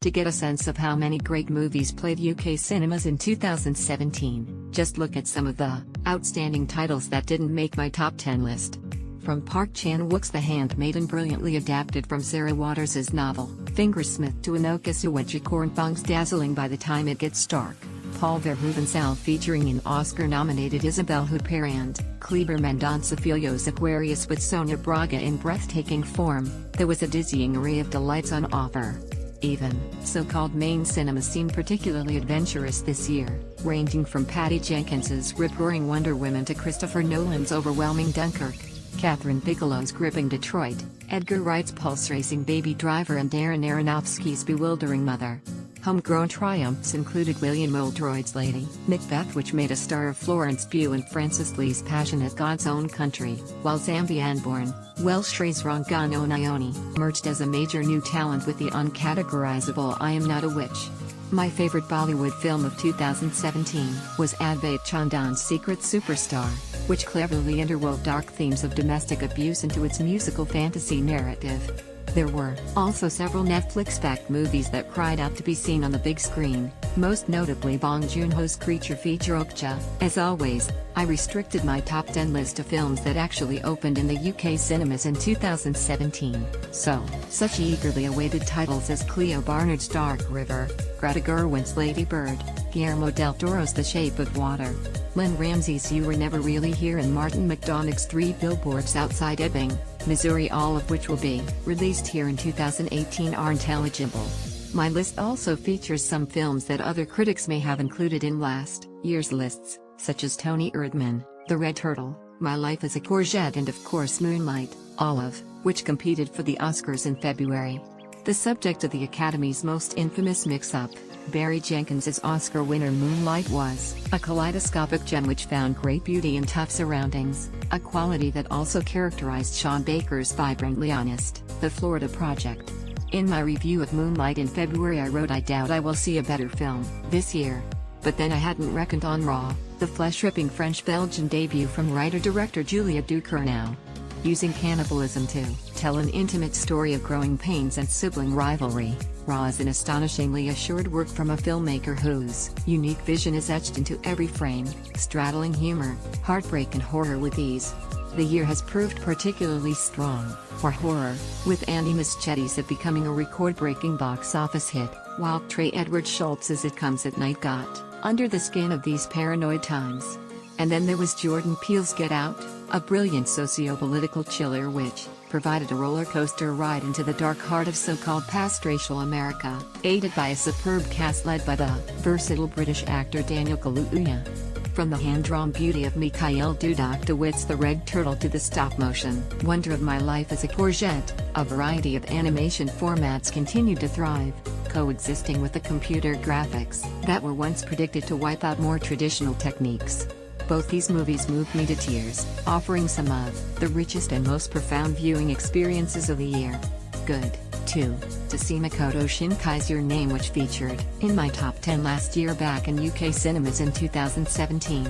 To get a sense of how many great movies played UK cinemas in 2017, just look at some of the outstanding titles that didn't make my top 10 list. From Park Chan-wook's The Handmaiden, brilliantly adapted from Sarah Waters' novel, Fingersmith, to Anoka Suwejikkornfong's dazzling By the Time It Gets Dark, Paul Verhoeven's Al featuring an Oscar-nominated Isabelle Huppert and Kleber Mendonça Filho's Aquarius with Sonia Braga in breathtaking form, there was a dizzying array of delights on offer. Even so-called main cinema seemed particularly adventurous this year, ranging from Patty Jenkins's rip-roaring Wonder Woman to Christopher Nolan's overwhelming Dunkirk, Catherine Bigelow's gripping Detroit, Edgar Wright's pulse-racing Baby Driver and Darren Aronofsky's bewildering Mother. Homegrown triumphs included William Oldroyd's Lady Macbeth, which made a star of Florence Pugh, and Francis Lee's passionate God's Own Country, while Zambian-born Welsh Rangano Nyoni emerged as a major new talent with the uncategorizable I Am Not a Witch. My favorite Bollywood film of 2017 was Advait Chandan's Secret Superstar, which cleverly interwove dark themes of domestic abuse into its musical fantasy narrative. There were also several Netflix-backed movies that cried out to be seen on the big screen, most notably Bong Joon-ho's creature feature Okja. As always, I restricted my top 10 list to films that actually opened in the UK cinemas in 2017, such eagerly awaited titles as Cleo Barnard's Dark River, Greta Gerwig's Lady Bird, Guillermo del Toro's The Shape of Water, Lynn Ramsey's You Were Never Really Here, and Martin McDonagh's Three Billboards Outside Ebbing, Missouri, all of which will be released here in 2018, are intelligible. My list also features some films that other critics may have included in last year's lists, such as Tony Erdmann, The Red Turtle, My Life as a Courgette, and of course Moonlight, all of which competed for the Oscars in February. The subject of the Academy's most infamous mix-up, Barry Jenkins's Oscar winner Moonlight, was a kaleidoscopic gem which found great beauty in tough surroundings, a quality that also characterized Sean Baker's vibrantly honest The Florida Project. In my review of Moonlight in February, I wrote, I doubt I will see a better film this year. But then I hadn't reckoned on Raw, the flesh-ripping French-Belgian debut from writer-director Julia Ducournau. Using cannibalism to tell an intimate story of growing pains and sibling rivalry, Raw is an astonishingly assured work from a filmmaker whose unique vision is etched into every frame, straddling humor, heartbreak and horror with ease. The year has proved particularly strong for horror, with Andy Muschietti's It becoming a record-breaking box office hit, while Trey Edward Schultz's It Comes at Night got under the skin of these paranoid times. And then there was Jordan Peele's Get Out, a brilliant socio-political chiller which provided a roller coaster ride into the dark heart of so-called past-racial America, aided by a superb cast led by the versatile British actor Daniel Kaluuya. From the hand-drawn beauty of Mikhail Dudakowic's The Red Turtle to the stop-motion wonder of My Life as a Courgette, a variety of animation formats continued to thrive, coexisting with the computer graphics that were once predicted to wipe out more traditional techniques. Both these movies moved me to tears, offering some of the richest and most profound viewing experiences of the year. Good, too, to see Makoto Shinkai's Your Name, which featured in my top 10 last year back in UK cinemas in 2017.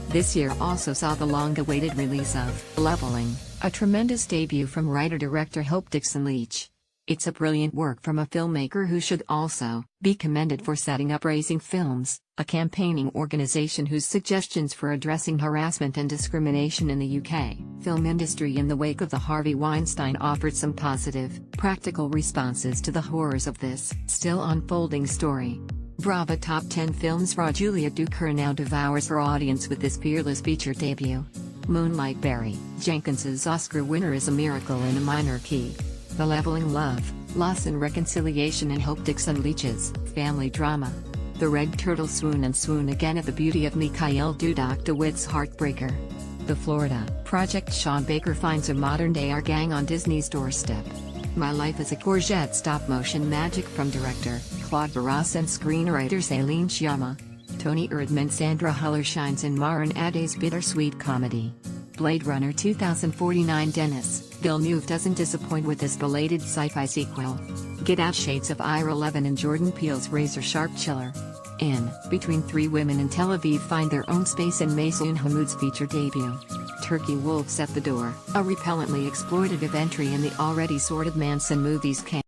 This year also saw the long-awaited release of Leveling, a tremendous debut from writer-director Hope Dixon-Leach. It's a brilliant work from a filmmaker who should also be commended for setting up Raising Films, a campaigning organization whose suggestions for addressing harassment and discrimination in the UK film industry in the wake of the Harvey Weinstein offered some positive, practical responses to the horrors of this still unfolding story. Bravo Top 10 Films. Raw. Julia Ducournau devours her audience with this fearless feature debut. Moonlight. Barry Jenkins's Oscar winner is a miracle in a minor key. The leveling love, loss and reconciliation in Hope Dixon-Leach's family drama. The Red Turtle. Swoon and swoon again at the beauty of Mikhail Dudakowic's Heartbreaker. The Florida Project. Sean Baker finds a modern-day our gang on Disney's doorstep. My Life as a Courgette. Stop-motion magic from director Claude Barras and screenwriter Céline Sciamma. Tony Erdmann. Sandra Huller shines in Marin Aday's bittersweet comedy. Blade Runner 2049. Denis Villeneuve doesn't disappoint with this belated sci-fi sequel. Get Out. Shades of Ira Levin and Jordan Peele's razor-sharp chiller. In Between. Three women in Tel Aviv find their own space in Masoon Hamoud's feature debut. Turkey Wolves at the Door, a repellently exploitative entry in the already sordid Manson movies canon.